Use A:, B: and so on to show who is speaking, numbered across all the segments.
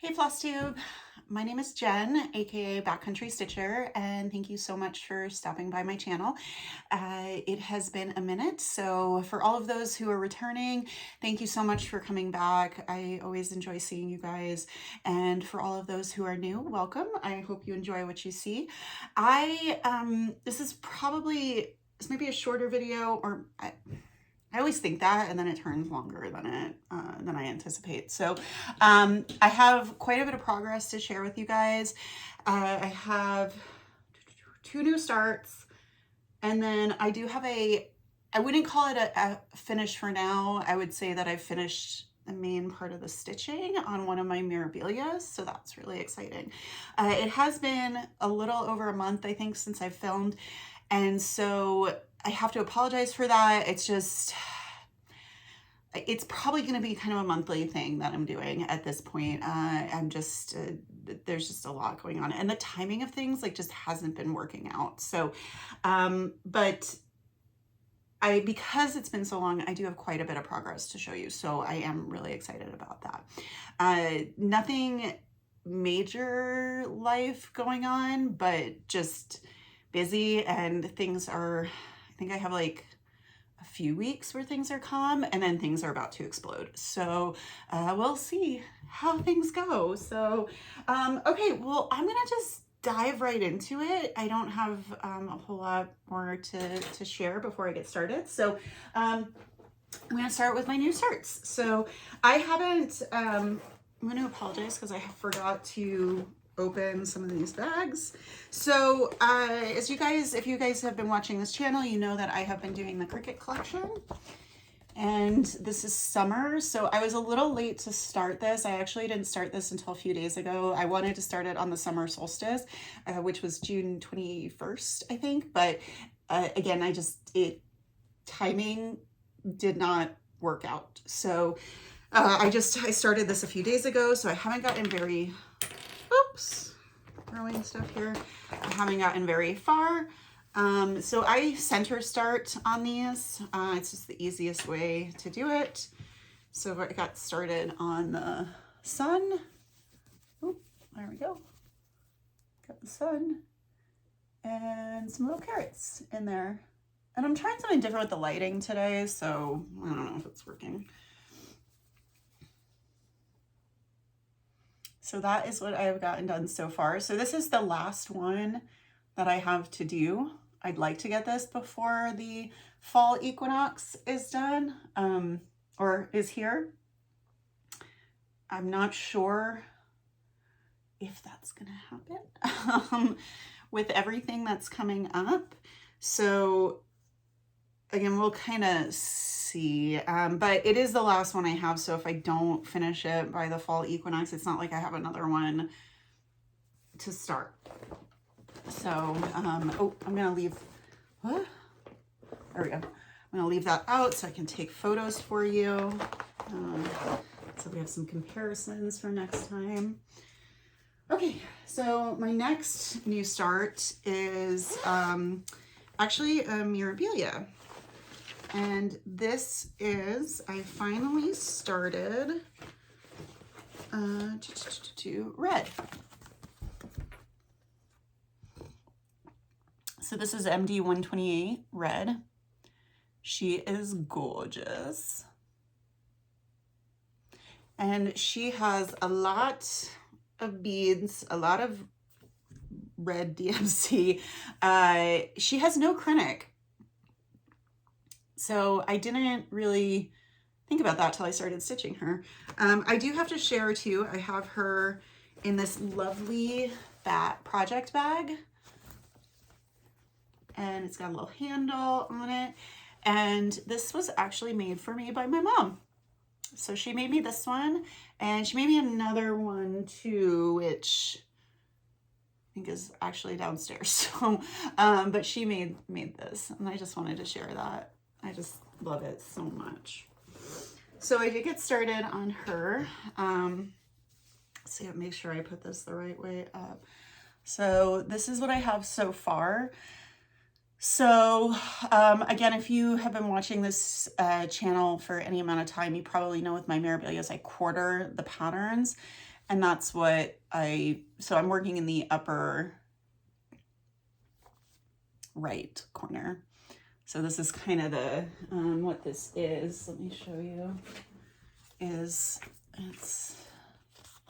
A: Hey Flosstube, my name is Jen, aka Backcountry Stitcher, and thank you so much for stopping by my channel. It has been a minute, so for all of those who are returning, thank you so much for coming back. I always enjoy seeing you guys, and for all of those who are new, welcome. I hope you enjoy what you see. This is maybe a shorter video, or I always think that, and then it turns longer than I anticipate. So I have quite a bit of progress to share with you guys. I have 2 new starts, and then I do have I wouldn't call it a finish for now. I would say that I've finished the main part of the stitching on one of my Mirabelias, so that's really exciting. It has been a little over a month, I think, since I've filmed, and so I have to apologize for that. It's probably going to be kind of a monthly thing that I'm doing at this point. There's just a lot going on, and the timing of things just hasn't been working out. So, but because it's been so long, I do have quite a bit of progress to show you. So I am really excited about that. Nothing major life going on, but just busy, and things are, I think I have a few weeks where things are calm, and then things are about to explode. So we'll see how things go. So okay, well, I'm gonna just dive right into it. I don't have a whole lot more to share before I get started. So I'm gonna start with my new starts. So I haven't, I'm gonna apologize because I forgot to open some of these bags. So if you guys have been watching this channel, you know that I have been doing the Cricut Collection, and this is summer. So I was a little late to start this. I actually didn't start this until a few days ago. I wanted to start it on the summer solstice, which was June 21st, I think. But again, timing did not work out. So I started this a few days ago, so I haven't gotten throwing stuff here. I haven't gotten very far. So I center start on these. It's just the easiest way to do it. So I got started on the sun. Oh, there we go. Got the sun and some little carrots in there. And I'm trying something different with the lighting today, so I don't know if it's working. So that is what I have gotten done so far. So this is the last one that I have to do. I'd like to get this before the fall equinox is done, or is here. I'm not sure if that's gonna happen with everything that's coming up. So again, we'll kind of see, but it is the last one I have, so if I don't finish it by the fall equinox, it's not like I have another one to start. So, oh, I'm gonna leave, what? There we go. I'm gonna leave that out so I can take photos for you. So we have some comparisons for next time. Okay, so my next new start is actually a Mirabelia. And this is, I finally started to red. So this is MD 128 red. She is gorgeous. And she has a lot of beads, a lot of red DMC. She has no Cricut. So I didn't really think about that till I started stitching her. I do have to share too, I have her in this lovely project bag, and it's got a little handle on it. And this was actually made for me by my mom. So she made me this one, and she made me another one too, which I think is actually downstairs. So, but she made this, and I just wanted to share that. I just love it so much. So I did get started on her. So make sure I put this the right way up. So this is what I have so far. So again, if you have been watching this channel for any amount of time, you probably know with my Mirabelias, I quarter the patterns. And that's what so I'm working in the upper right corner. So this is kind of the, what this is, let me show you, it's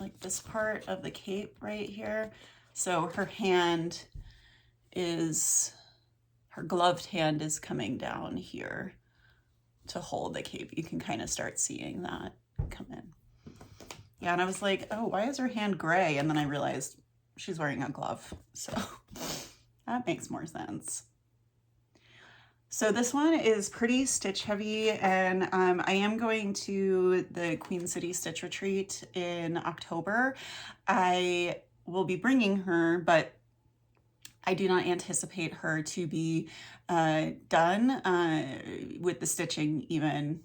A: like this part of the cape right here. So her gloved hand is coming down here to hold the cape. You can kind of start seeing that come in. Yeah, and I was like, oh, why is her hand gray? And then I realized she's wearing a glove. So that makes more sense. So this one is pretty stitch heavy, and I am going to the Queen City Stitch Retreat in October. I will be bringing her, but I do not anticipate her to be done with the stitching even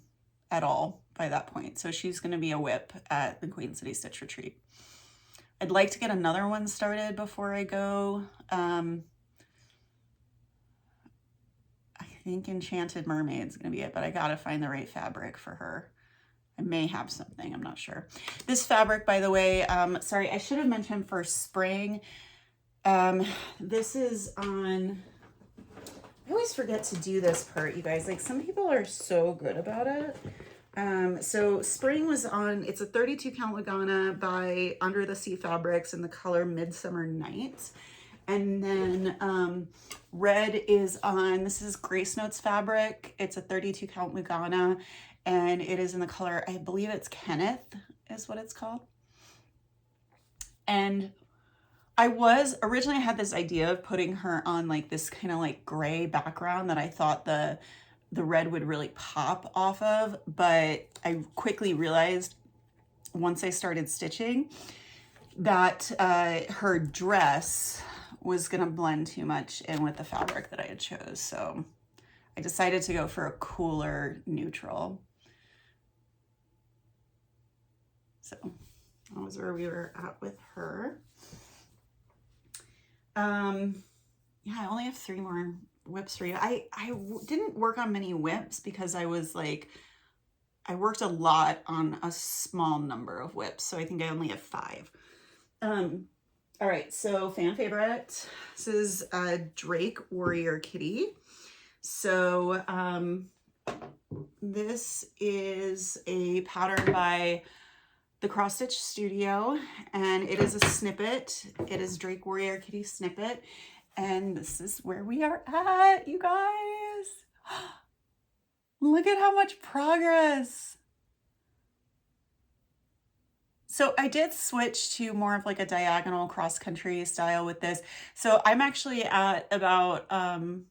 A: at all by that point. So she's going to be a whip at the Queen City Stitch Retreat. I'd like to get another one started before I go. I think Enchanted Mermaid's going to be it, but I got to find the right fabric for her. I may have something, I'm not sure. This fabric, by the way, sorry, I should have mentioned for spring. This is on, I always forget to do this part, you guys. Like, some people are so good about it. So spring was on, it's a 32 count Lagana by Under the Sea Fabrics in the color Midsummer Night. And then red is on, this is Grace Notes fabric. It's a 32 count Lagana, and it is in the color, I believe it's Kenneth is what it's called. And originally I had this idea of putting her on like this kind of like gray background that I thought the red would really pop off of, but I quickly realized once I started stitching that her dress was gonna blend too much in with the fabric that I had chose. So I decided to go for a cooler neutral. So that was where we were at with her. Yeah, I only have 3 more whips for you. I didn't work on many whips because I was like, I worked a lot on a small number of whips. So I think I only have 5. All right, so fan favorite. This is Drake Warrior Kitty. So this is a pattern by the Cross Stitch Studio, and it is a snippet. It is Drake Warrior Kitty snippet, and this is where we are at, you guys. Look at how much progress. So I did switch to more of like a diagonal cross-country style with this. So I'm actually at about, and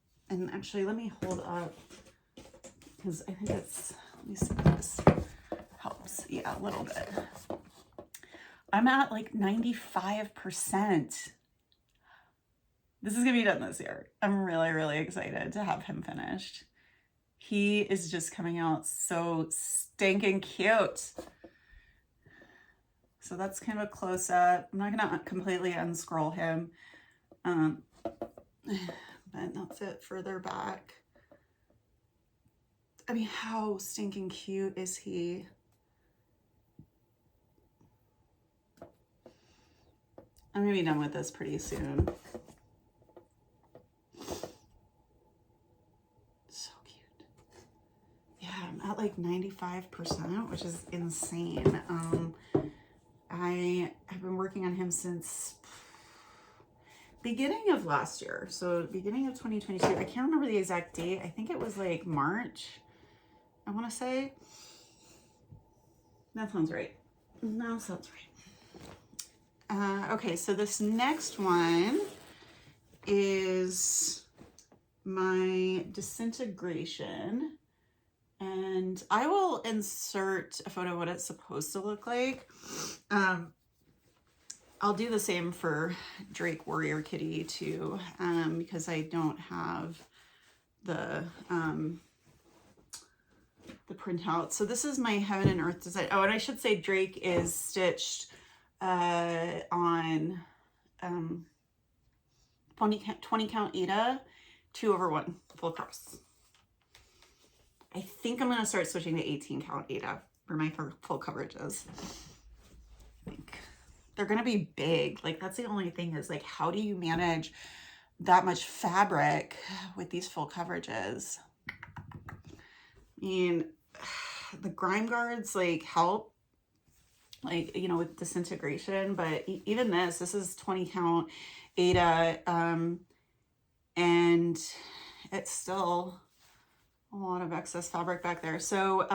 A: actually let me hold up, because I think it's, let me see if this helps. Yeah, a little bit. I'm at like 95%. This is gonna be done this year. I'm really, really excited to have him finished. He is just coming out so stinking cute. So that's kind of a close-up. I'm not gonna completely unscroll him, but that's it further back. I mean, how stinking cute is he? I'm gonna be done with this pretty soon. So cute. Yeah, I'm at like 95%, which is insane. I have been working on him since beginning of last year. So beginning of 2022. I can't remember the exact date. I think it was like March, I want to say. That sounds right. No, sounds right. Okay, so this next one is my Disintegration. And I will insert a photo of what it's supposed to look like. I'll do the same for Drake Warrior Kitty too, because I don't have the printout. So this is my Heaven and Earth design. Oh, and I should say Drake is stitched on 20 count Ida, 2/1 full cross. I think I'm going to start switching to 18 count Ada for my full coverages. I think. they're going to be big. Like, that's the only thing is, like, how do you manage that much fabric with these full coverages? I mean, the grime guards, like, help, like, you know, with disintegration, but even this is 20 count Ada, and it's still a lot of excess fabric back there. So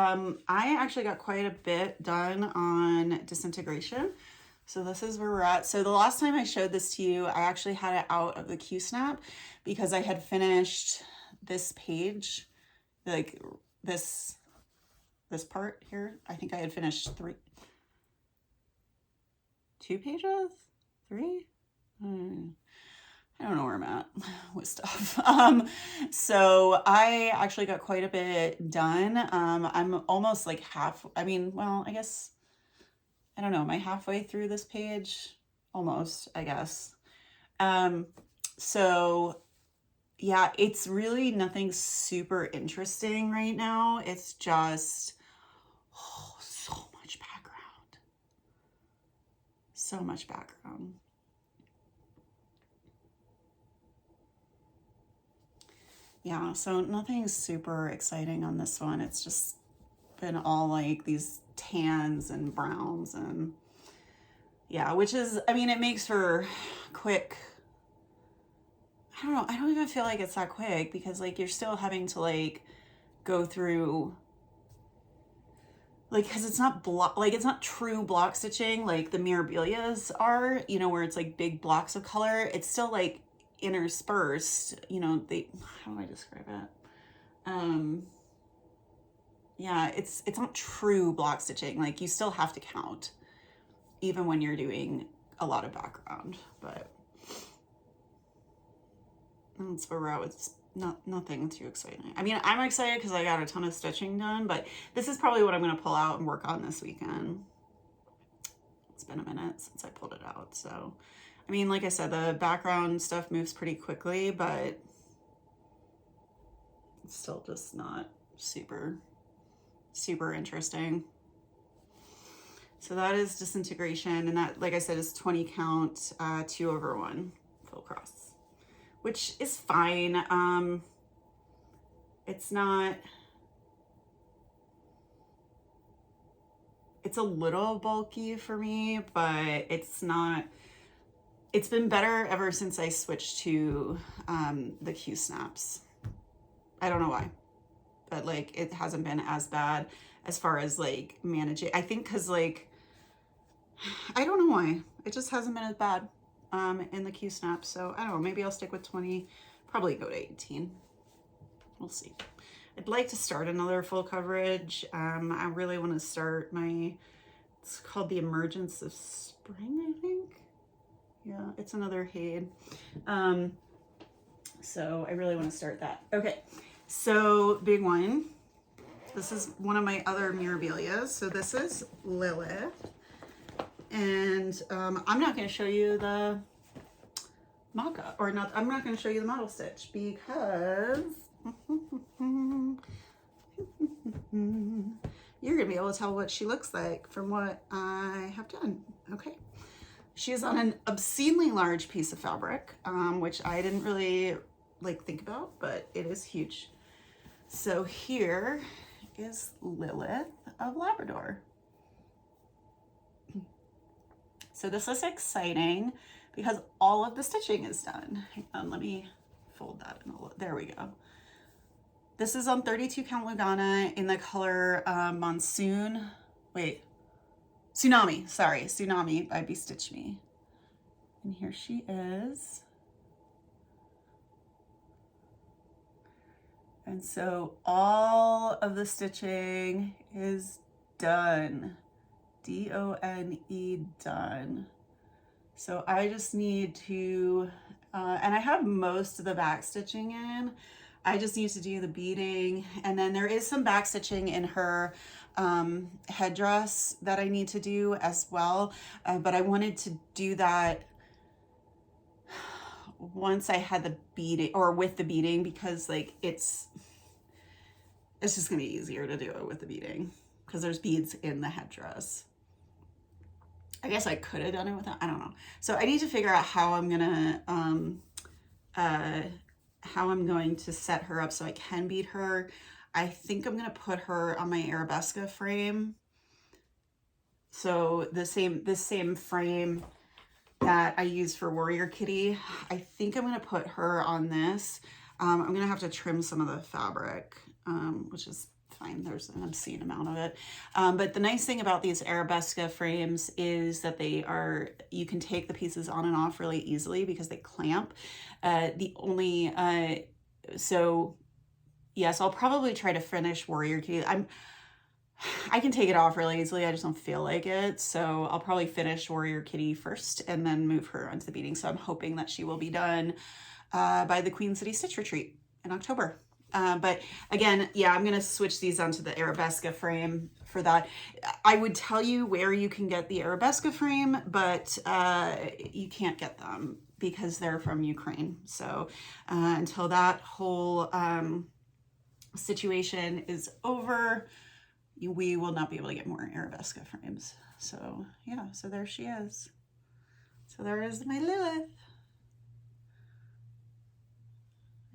A: I actually got quite a bit done on disintegration. So this is where we're at. So the last time I showed this to you, I actually had it out of the Q-snap because I had finished this page, like this part here. I think I had finished 2 pages, 3. I don't know where I'm at with stuff. So I actually got quite a bit done. I'm almost like I mean, well, I guess, I don't know, am I halfway through this page? Almost, I guess. So yeah, it's really nothing super interesting right now. It's just, oh, so much background. So much background. Yeah, so nothing super exciting on this one. It's just been all like these tans and browns and yeah, which is, I mean, it makes for quick, I don't know, I don't even feel like it's that quick because like you're still having to like go through, like, because it's not it's not true block stitching like the Mirabelias are, you know, where it's like big blocks of color. It's still like interspersed, you know, how do I describe it? Yeah, it's not true block stitching. Like, you still have to count even when you're doing a lot of background, but that's where we're at with nothing too exciting. I mean, I'm excited because I got a ton of stitching done, but this is probably what I'm going to pull out and work on this weekend. It's been a minute since I pulled it out, so I mean, like I said, the background stuff moves pretty quickly, but it's still just not super interesting. So that is disintegration, and that, like I said, is 20 count, 2/1 full cross, which is fine. It's not, it's a little bulky for me, but it's not, it's been better ever since I switched to the Q snaps. I don't know why, but like it hasn't been as bad as far as like managing. I think because like, I don't know why. It just hasn't been as bad in the Q snap. So I don't know, maybe I'll stick with 20, probably go to 18. We'll see. I'd like to start another full coverage. I really want to start it's called The Emergence of Spring, I think. Yeah, it's another Hade. So I really want to start that. Okay, so big one. This is one of my other Mirabelias. So this is Lilith. And I'm not going to show you the mock-up, or not, I'm not going to show you the model stitch because you're going to be able to tell what she looks like from what I have done. Okay. She is on an obscenely large piece of fabric, which I didn't really like think about, but it is huge. So here is Lilith of Labrador. So this is exciting because all of the stitching is done. Hang on, let me fold that in a little. There we go. This is on 32 count Lugana in the color Monsoon. Wait, Tsunami. Sorry, Tsunami by Be Stitch Me. And here she is. And so all of the stitching is done. D-O-N-E, done. So I just need to, and I have most of the back stitching in. I just need to do the beading. And then there is some back stitching in her headdress that I need to do as well. But I wanted to do that once I had the beading, or with the beading, because like it's just gonna be easier to do it with the beading because there's beads in the headdress. I guess I could have done it without, I don't know. So I need to figure out how I'm going to set her up so I can bead her. I think I'm gonna put her on my Arabesque frame. So the same frame that I use for Warrior Kitty. I think I'm gonna put her on this. I'm gonna have to trim some of the fabric, which is fine. There's an obscene amount of it. But the nice thing about these Arabesque frames is that you can take the pieces on and off really easily because they clamp. So yes, I'll probably try to finish Warrior Kitty. I can take it off really easily. I just don't feel like it. So I'll probably finish Warrior Kitty first and then move her onto the beading. So I'm hoping that she will be done by the Queen City Stitch Retreat in October. But again, yeah, I'm going to switch these onto the Arabesque frame for that. I would tell you where you can get the Arabesque frame, but you can't get them because they're from Ukraine. So until that whole situation is over, we will not be able to get more Arabesque frames. So yeah, so there she is. So there is my Lilith.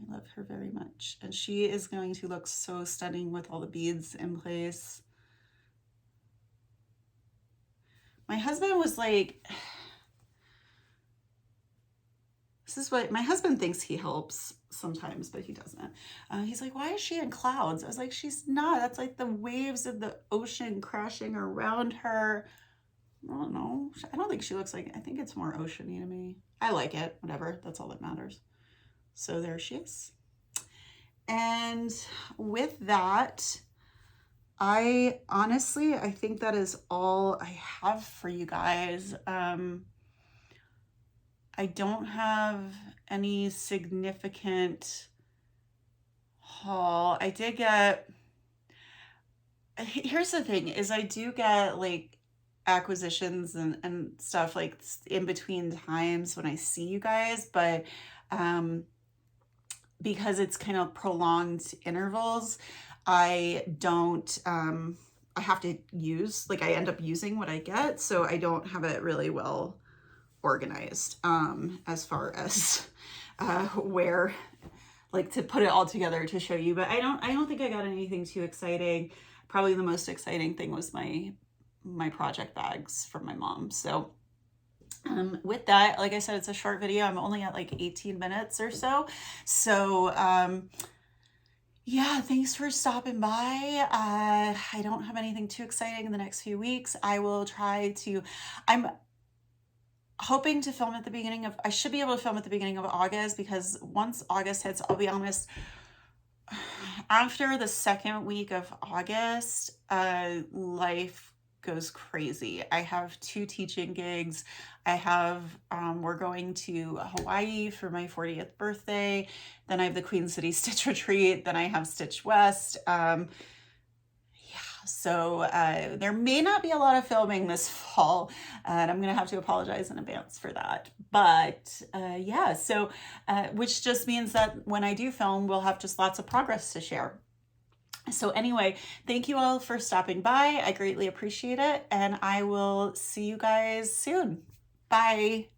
A: I love her very much. And she is going to look so stunning with all the beads in place. My husband was like, this is what my husband thinks he helps sometimes, but he doesn't. He's like, why is she in clouds? I was like, she's not. That's like the waves of the ocean crashing around her. I don't know. I don't think she looks like, I think it's more oceany to me. I like it, whatever. That's all that matters. So there she is. And with that, I think that is all I have for you guys. I don't have any significant haul. I did get, here's the thing, is I do get like acquisitions and stuff like in between times when I see you guys, but because it's kind of prolonged intervals, I don't, I have to use, like I end up using what I get, so I don't have it really well organized as far as where, like, to put it all together to show you. But I don't think I got anything too exciting. Probably the most exciting thing was my project bags from my mom. So with that, like I said, it's a short video. I'm only at like 18 minutes or so. So yeah, thanks for stopping by. I don't have anything too exciting in the next few weeks. I will try to, I'm hoping to film at the beginning of, I should be able to film at the beginning of August, because once August hits, I'll be honest, after the second week of August, life goes crazy. I have 2 teaching gigs. I have, we're going to Hawaii for my 40th birthday. Then I have the Queen City Stitch Retreat. Then I have Stitch West. Yeah, so there may not be a lot of filming this fall, and I'm gonna have to apologize in advance for that. But yeah, so which just means that when I do film, we'll have just lots of progress to share. So anyway, thank you all for stopping by. I greatly appreciate it, and I will see you guys soon. Bye.